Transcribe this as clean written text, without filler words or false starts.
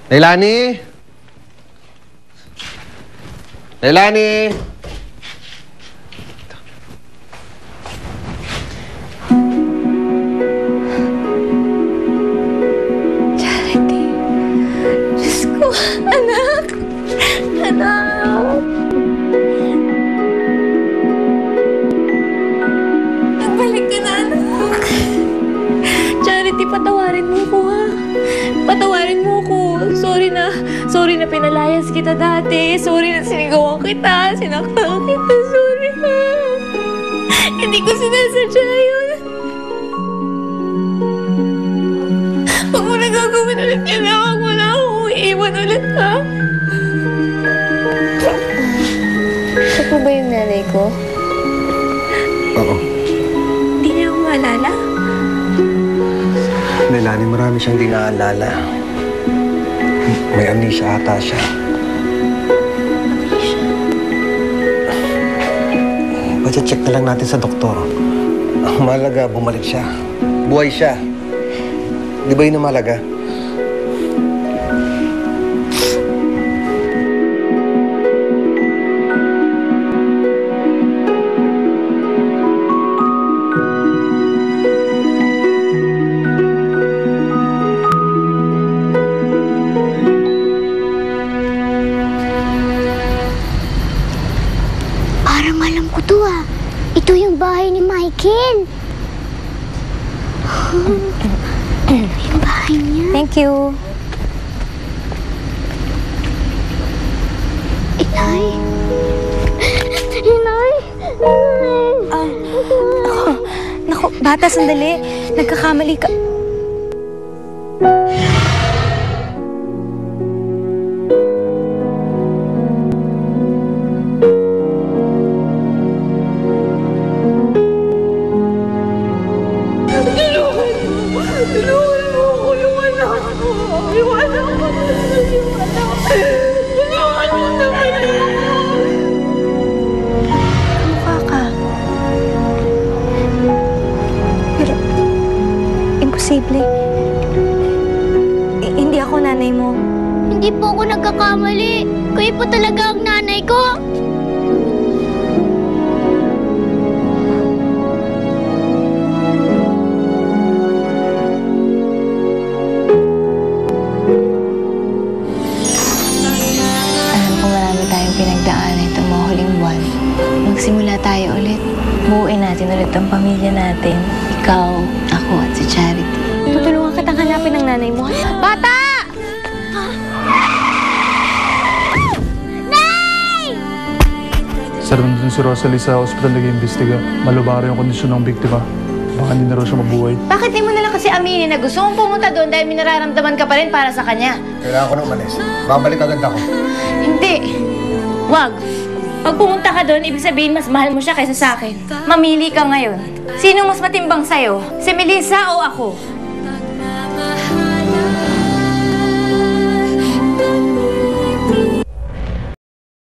Leilani? Leilani? Charity. Diyos ko, anak. Anak. Nagbalik ka na, anak. Charity, patawarin mo ko, ha? Patawarin mo ko. Sorry na pinalayas kita dati. Sorry na sinigawan kita. Sinaktan kita. Sorry na. Hindi ko sinasadya yun. Huwag mo na gagawin ulit yan. Huwag mo na akong iiwan ulit, ha? Siya po ba yung nanay ko? Oo. Hindi niya ako maalala? Leilani, marami siyang di naaalala. May amnesia ata siya. Pache-check na lang natin sa doktor. Ang mahalaga, bumalik siya. Buhay siya. Di ba yun ang mahalaga? Parang alam ko to ah. Ito yung bahay ni Michael. Ito yung bahay niya. Thank you. Inay. Inay. Naku, bata, sandali. Nagkakamali ka. Tulungan mo ako, yung anak ko. Yung anak ko. Tulungan mo naman ako. Mukha ka. Pero, imposible. Hindi ako nanay mo. Hindi po ako nagkakamali. Kayo po talaga ang nanay ko. Pinagdaanan itong mga huling buwan. Magsimula tayo ulit. Buuin natin ulit ang pamilya natin. Ikaw, ako at si Charity. Tutulungan kitang hanapin ng nanay mo. Bata! Nay! Sir, nandun si Rosalie sa ospital nag-iimbestiga. Malubaro yung kondisyon ng biktima. Baka hindi na raw siya mabuhay. Bakit di mo nalang kasi aminin na gusto mong pumunta doon dahil may nararamdaman ka pa rin para sa kanya? Kailangan ko na umalis. Babalik agad ako. Hindi. Wag. Pag pumunta ka doon, ibig sabihin mas mahal mo siya kaysa sa akin. Mamili ka ngayon. Sino mas matimbang sa'yo? Si Melissa o ako?